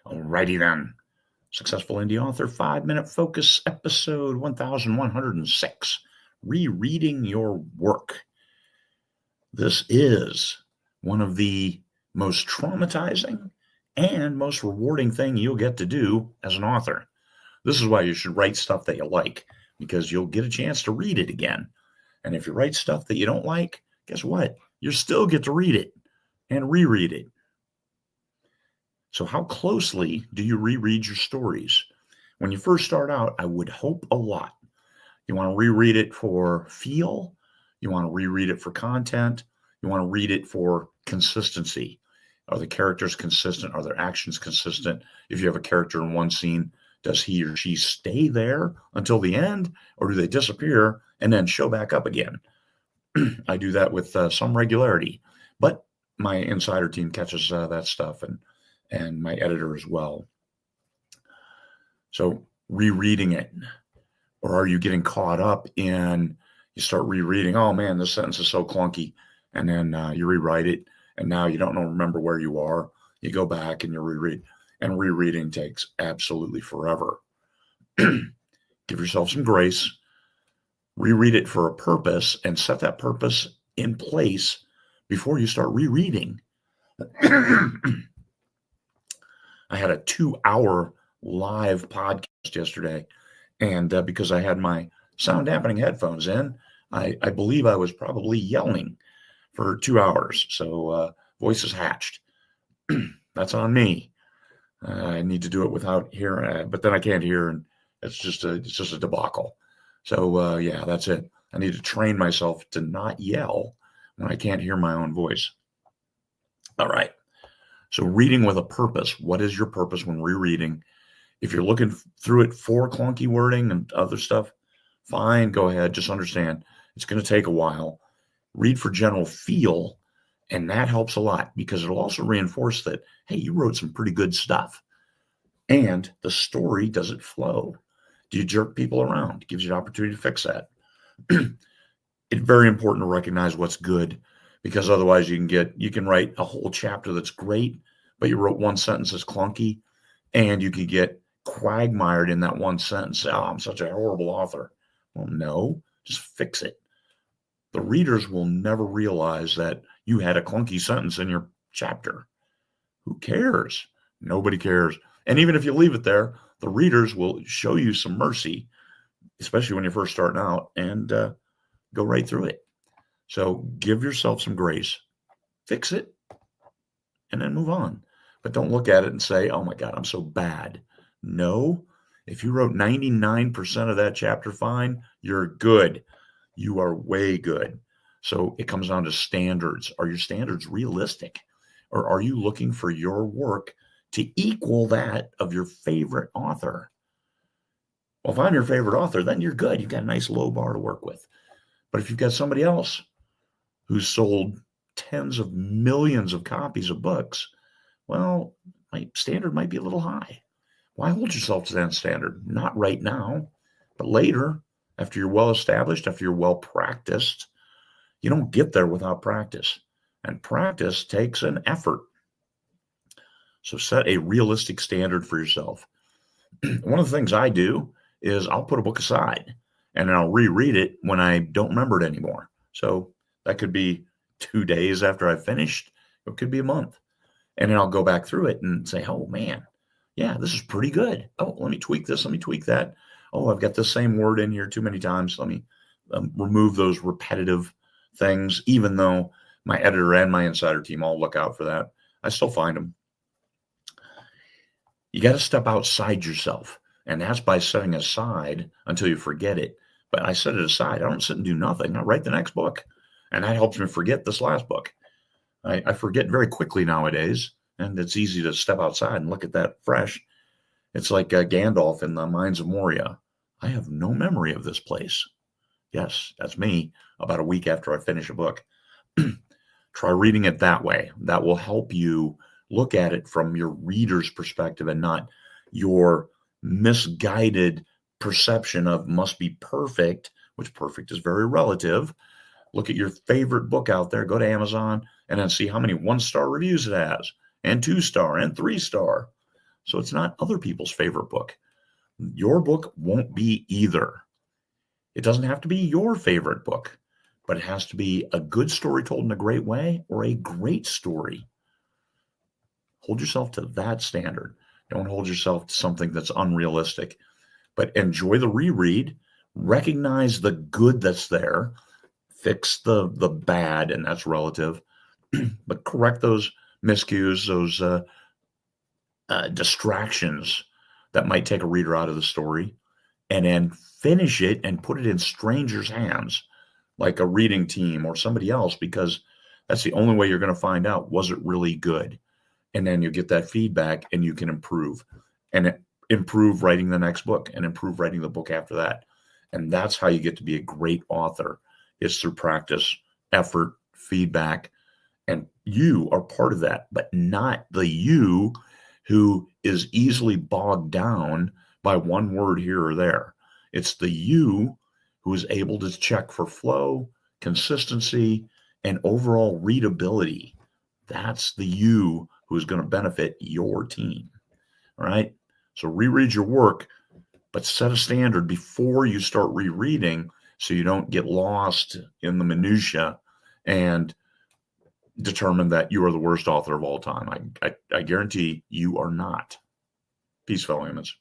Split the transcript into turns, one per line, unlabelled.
Alrighty then. Successful Indie Author 5-Minute Focus, episode 1106, Rereading Your Work. This is one of the most traumatizing and most rewarding thing you'll get to do as an author. This is why you should write stuff that you like, because you'll get a chance to read it again. And if you write stuff that you don't like, guess what? You still get to read it and reread it. So how closely do you reread your stories? When you first start out, I would hope a lot. You want to reread it for feel. You want to reread it for content. You want to read it for consistency. Are the characters consistent? Are their actions consistent? If you have a character in one scene, does he or she stay there until the end, or do they disappear and then show back up again? I do that with some regularity, but my insider team catches that stuff, and my editor as well. So rereading it, or are you getting caught up in, you start rereading, oh man, this sentence is so clunky, and then you rewrite it, and now you don't remember where you are. You go back and you reread, and rereading takes absolutely forever. Give yourself some grace, reread it for a purpose, and set that purpose in place before you start rereading. I had a 2-hour live podcast yesterday, and because I had my sound dampening headphones in, I believe I was probably yelling for 2 hours. So voices hatched. That's on me. I need to do it without hearing, but then I can't hear, and it's just a debacle. So yeah, that's it. I need to train myself to not yell when I can't hear my own voice. All right. So reading with a purpose. What is your purpose when rereading? If you're looking through it for clunky wording and other stuff, fine, go ahead. Just understand it's going to take a while. Read for general feel, and that helps a lot because it'll also reinforce that, hey, you wrote some pretty good stuff. And the story, does it flow? Do you jerk people around? It gives you an opportunity to fix that. It's very important to recognize what's good, because otherwise you can write a whole chapter that's great, but you wrote one sentence that's clunky, and you could get quagmired in that one sentence. Oh, I'm such a horrible author. Well, no, just fix it. The readers will never realize that you had a clunky sentence in your chapter. Who cares? Nobody cares. And even if you leave it there, the readers will show you some mercy, especially when you're first starting out, and go right through it. So give yourself some grace, fix it, and then move on. But don't look at it and say, oh my God, I'm so bad. No, if you wrote 99% of that chapter fine, you're good. You are way good. So it comes down to standards. Are your standards realistic? Or are you looking for your work to equal that of your favorite author? Well, if I'm your favorite author, then you're good. You've got a nice low bar to work with. But if you've got somebody else who's sold tens of millions of copies of books, well, my standard might be a little high. Why hold yourself to that standard? Not right now, but later, after you're well established, after you're well practiced. You don't get there without practice, and practice takes an effort. So set a realistic standard for yourself. One of the things I do is I'll put a book aside, and then I'll reread it when I don't remember it anymore. So that could be 2 days after I've finished. It could be a month. And then I'll go back through it and say, oh, man, yeah, this is pretty good. Oh, let me tweak this. Let me tweak that. Oh, I've got the same word in here too many times. Let me remove those repetitive things, even though my editor and my insider team all look out for that. I still find them. You got to step outside yourself, and that's by setting aside until you forget it. But I set it aside. I don't sit and do nothing. I write the next book, and that helps me forget this last book. I forget very quickly nowadays, and it's easy to step outside and look at that fresh. It's like Gandalf in the Mines of Moria. I have no memory of this place. Yes, that's me about a week after I finish a book. Try reading it that way. That will help you look at it from your reader's perspective and not your misguided perception of must be perfect, which perfect is very relative. Look at your favorite book out there, go to Amazon, and then see how many 1-star reviews it has, and 2-star, and 3-star. So it's not other people's favorite book. Your book won't be either. It doesn't have to be your favorite book, but it has to be a good story told in a great way or a great story. Hold yourself to that standard. Don't hold yourself to something that's unrealistic, but enjoy the reread, recognize the good that's there, fix the bad, and that's relative, but correct those miscues, those distractions that might take a reader out of the story, and then finish it and put it in strangers' hands, like a reading team or somebody else, because that's the only way you're going to find out, was it really good? And then you get that feedback and you can improve and improve writing the next book and improve writing the book after that. And that's how you get to be a great author, is through practice, effort, feedback. And you are part of that, but not the you who is easily bogged down by one word here or there. It's the you who is able to check for flow, consistency, and overall readability. That's the you who's going to benefit your team. All right. So reread your work, but set a standard before you start rereading so you don't get lost in the minutia and determine that you are the worst author of all time. I guarantee you are not. Peace, fellow humans.